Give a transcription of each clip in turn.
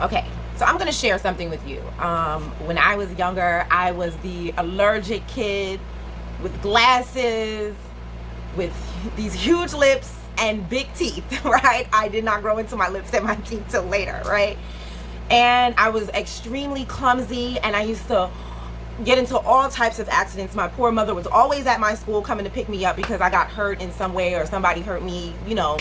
Okay, so I'm gonna share something with you. When I was younger, I was the allergic kid with glasses, with these huge lips and big teeth, right? I did not grow into my lips and my teeth till later, right? And I was extremely clumsy, and I used to get into all types of accidents. My poor mother was always at my school coming to pick me up because I got hurt in some way or somebody hurt me, you know.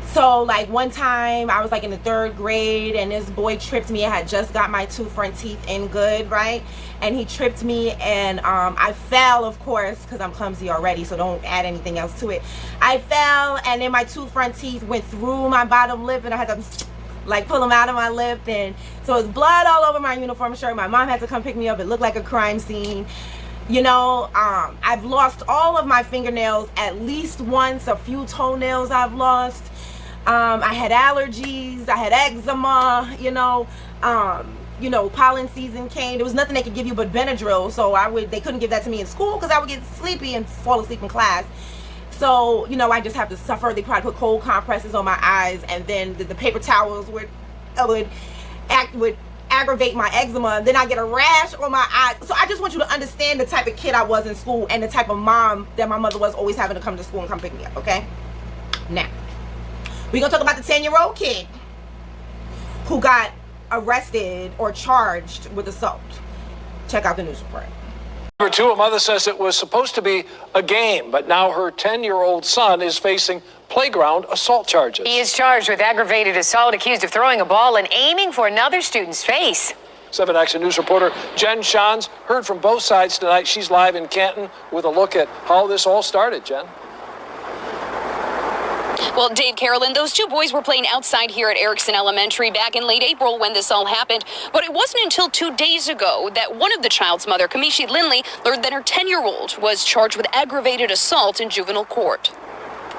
So like one time I was like in the 3rd grade, and this boy tripped me. I had just got my 2 front teeth in good, right? And he tripped me, and I fell, of course, because I'm clumsy already, so don't add anything else to it. I fell, and then my 2 front teeth went through my bottom lip, and I had to like pull them out of my lip, and so it's blood all over my uniform shirt. My mom had to come pick me up. It looked like a crime scene. You know, I've lost all of my fingernails at least once, a few toenails I've lost. I had allergies, I had eczema, you know, pollen season came. There was nothing they could give you but Benadryl, so they couldn't give that to me in school because I would get sleepy and fall asleep in class. So, you know, I just have to suffer. They probably put cold compresses on my eyes, and then the paper towels would aggravate my eczema, and then I get a rash on my eyes. So I just want you to understand the type of kid I was in school and the type of mom that my mother was, always having to come to school and come pick me up, okay? Now, we're going to talk about the 10-year-old kid who got arrested or charged with assault. Check out the news report. Number 2, a mother says it was supposed to be a game, but now her 10-year-old son is facing playground assault charges. He is charged with aggravated assault, accused of throwing a ball and aiming for another student's face. 7 Action News reporter Jen Shans heard from both sides tonight. She's live in Canton with a look at how this all started, Jen. Well, Dave, Carolyn, those 2 boys were playing outside here at Erickson Elementary back in late April when this all happened. But it wasn't until 2 days ago that one of the child's mother, Kamishi Lindley, learned that her 10-year-old was charged with aggravated assault in juvenile court.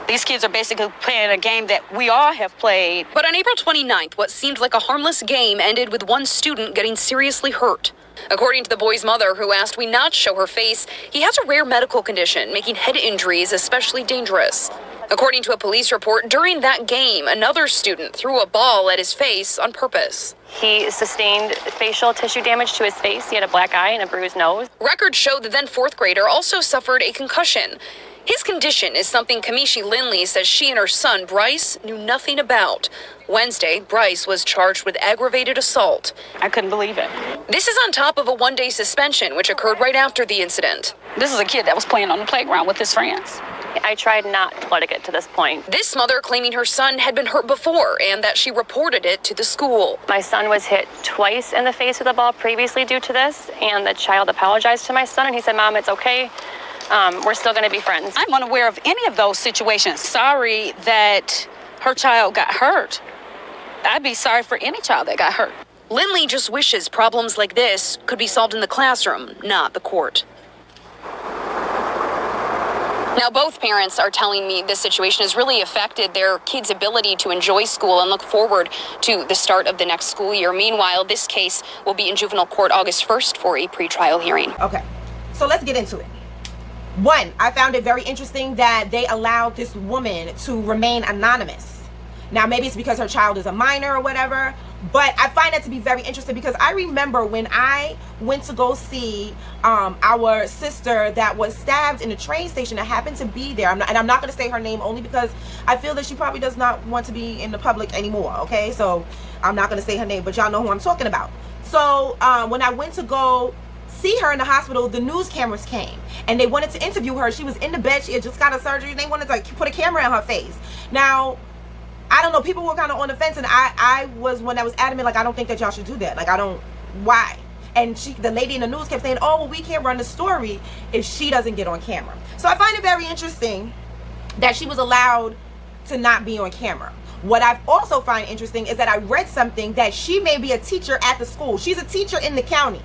These kids are basically playing a game that we all have played. But on April 29th, what seemed like a harmless game ended with one student getting seriously hurt. According to the boy's mother, who asked we not show her face, he has a rare medical condition, making head injuries especially dangerous. According to a police report, during that game, another student threw a ball at his face on purpose. He sustained facial tissue damage to his face. He had a black eye and a bruised nose. Records show the then 4th grader also suffered a concussion. His condition is something Kamishi Lindley says she and her son, Bryce, knew nothing about. Wednesday, Bryce was charged with aggravated assault. I couldn't believe it. This is on top of a 1-day suspension, which occurred right after the incident. This is a kid that was playing on the playground with his friends. I tried not to let it get to this point. This mother claiming her son had been hurt before and that she reported it to the school. My son was hit twice in the face with a ball previously due to this, and the child apologized to my son, and he said, "Mom, it's okay. We're still going to be friends." I'm unaware of any of those situations. Sorry that her child got hurt. I'd be sorry for any child that got hurt. Lindley just wishes problems like this could be solved in the classroom, not the court. Now, both parents are telling me this situation has really affected their kids' ability to enjoy school and look forward to the start of the next school year. Meanwhile, this case will be in juvenile court August 1st for a pretrial hearing. Okay, so let's get into it. 1, I found it very interesting that they allowed this woman to remain anonymous. Now, maybe it's because her child is a minor or whatever, but I find that to be very interesting because I remember when I went to go see our sister that was stabbed in the train station that happened to be there. I'm not going to say her name only because I feel that she probably does not want to be in the public anymore, okay? So I'm not going to say her name, but y'all know who I'm talking about. So when I went to go see her in the hospital, the news cameras came and they wanted to interview her. She was in the bed. She had just got a surgery and they wanted to put a camera in her face. Now, I don't know, people were kind of on the fence, and I was one that was adamant, like, I don't think that y'all should do that. Like, why? And the lady in the news kept saying, oh, well, we can't run the story if she doesn't get on camera. So I find it very interesting that she was allowed to not be on camera. What I also find interesting is that I read something that she may be a teacher at the school. She's a teacher in the county,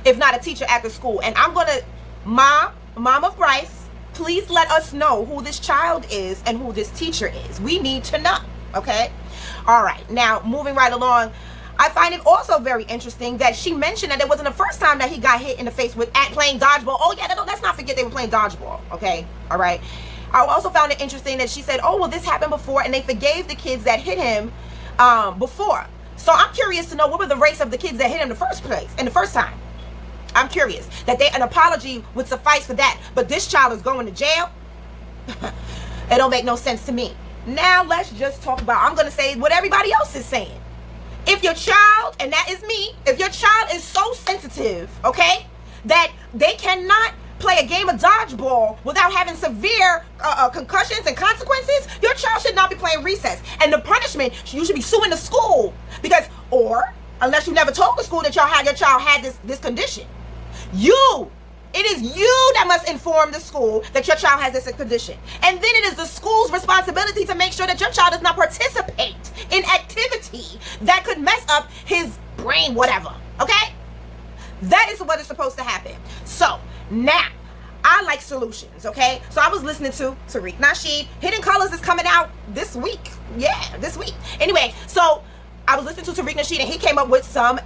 if not a teacher at the school. And I'm going to, mom of Bryce, please let us know who this child is and who this teacher is. We need to know, okay? All right, now moving right along, I find it also very interesting that she mentioned that it wasn't the first time that he got hit in the face with playing dodgeball. Oh yeah, let's not forget they were playing dodgeball, okay? All right. I also found it interesting that she said, oh, well, this happened before, and they forgave the kids that hit him before. So I'm curious to know what were the race of the kids that hit him the first place, in the first time. I'm curious that an apology would suffice for that. But this child is going to jail. It don't make no sense to me. Now let's just talk about, I'm going to say what everybody else is saying. If your child, and that is me, if your child is so sensitive, okay, that they cannot play a game of dodgeball without having severe concussions and consequences, your child should not be playing recess. And the punishment, you should be suing the school. Because, or, unless you never told the school that your child had this condition. It is you that must inform the school that your child has this condition. And then it is the school's responsibility to make sure that your child does not participate in activity that could mess up his brain, whatever. Okay? That is what is supposed to happen. So, now, I like solutions, okay? So I was listening to Tariq Nasheed. Hidden Colors is coming out this week. Yeah, this week. Anyway, so I was listening to Tariq Nasheed and he came up with some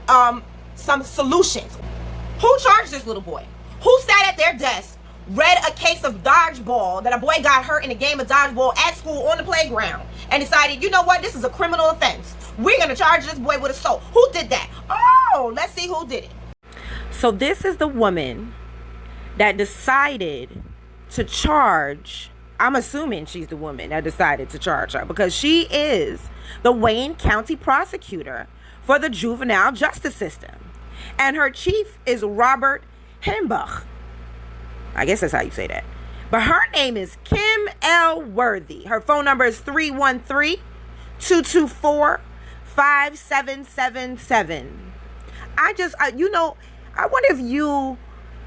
solutions. Who charged this little boy? Who sat at their desk, read a case of dodgeball, that a boy got hurt in a game of dodgeball at school on the playground, and decided, you know what, this is a criminal offense. We're going to charge this boy with assault. Who did that? Oh, let's see who did it. So this is the woman that decided to charge, I'm assuming she's the woman that decided to charge her, because she is the Wayne County prosecutor for the juvenile justice system. And her chief is Robert Hembach. I guess that's how you say that. But her name is Kim L. Worthy. Her phone number is 313-224-5777. I wonder if you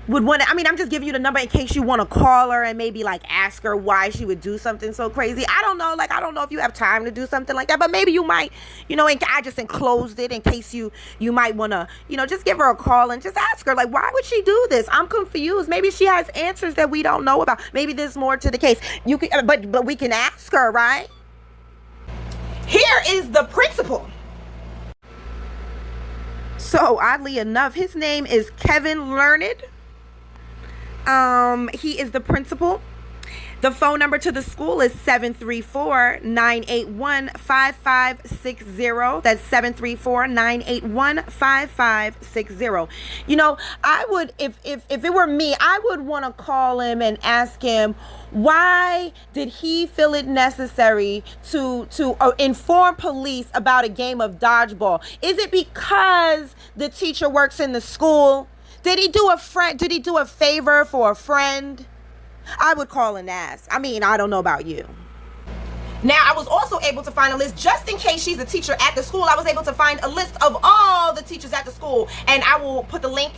would want to, I'm just giving you the number in case you want to call her and maybe like ask her why she would do something so crazy. I don't know if you have time to do something like that, but maybe you might, and I just enclosed it in case you might want to, just give her a call and just ask her, like, why would she do this? I'm confused. Maybe she has answers that we don't know about. Maybe there's more to the case. You can, but we can ask her, right? Here is the principal. So oddly enough, his name is Kevin Learned. He is the principal. The phone number to the school is 734-981-5560. That's 734-981-5560. I would, if it were me, I would want to call him and ask him, why did he feel it necessary to inform police about a game of dodgeball? Is it because the teacher works in the school? Did he do a favor for a friend? I would call and ask. I don't know about you. Now, I was also able to find a list, just in case she's a teacher at the school. I was able to find a list of all the teachers at the school, and I will put the link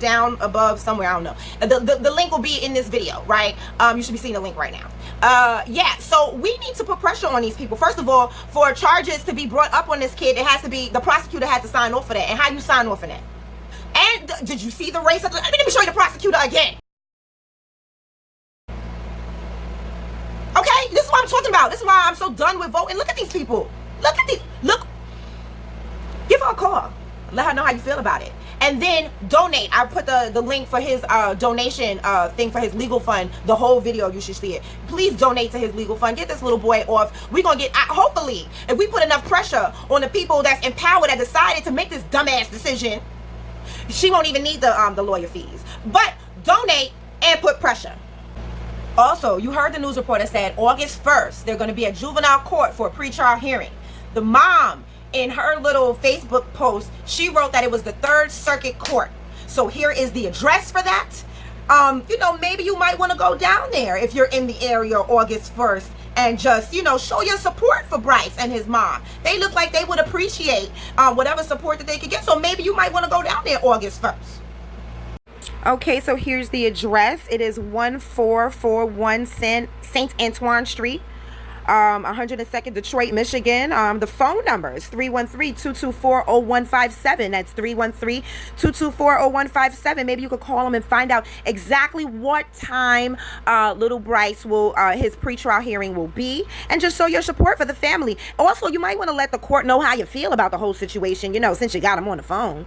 down above somewhere. I don't know. The link will be in this video, right? You should be seeing the link right now. So we need to put pressure on these people. First of all, for charges to be brought up on this kid, it has to be, the prosecutor had to sign off for that. And how you sign off for that? And did you see the race of the, let me show you the prosecutor again. Okay, this is what I'm talking about. This is why I'm so done with voting. Look at these people. Look. Give her a call. Let her know how you feel about it. And then donate. I put the link for his donation thing for his legal fund. The whole video, you should see it. Please donate to his legal fund. Get this little boy off. We're going to get, hopefully, if we put enough pressure on the people that's empowered that decided to make this dumbass decision, she won't even need the lawyer fees. But donate and put pressure. Also, you heard the news report that said August 1st, they're going to be at juvenile court for a pretrial hearing. The mom, in her little Facebook post, she wrote that it was the 3rd Circuit Court. So here is the address for that. Maybe you might want to go down there if you're in the area August 1st and just, show your support for Bryce and his mom. They look like they would appreciate whatever support that they could get. So maybe you might want to go down there August 1st. Okay, so here's the address. It is 1441 St. Antoine Street, 102nd Detroit, Michigan. The phone number is 313-224-0157. That's 313-224-0157. Maybe you could call him and find out exactly what time little Bryce will his pretrial hearing will be, and just show your support for the family. Also, you might want to let the court know how you feel about the whole situation, since you got him on the phone.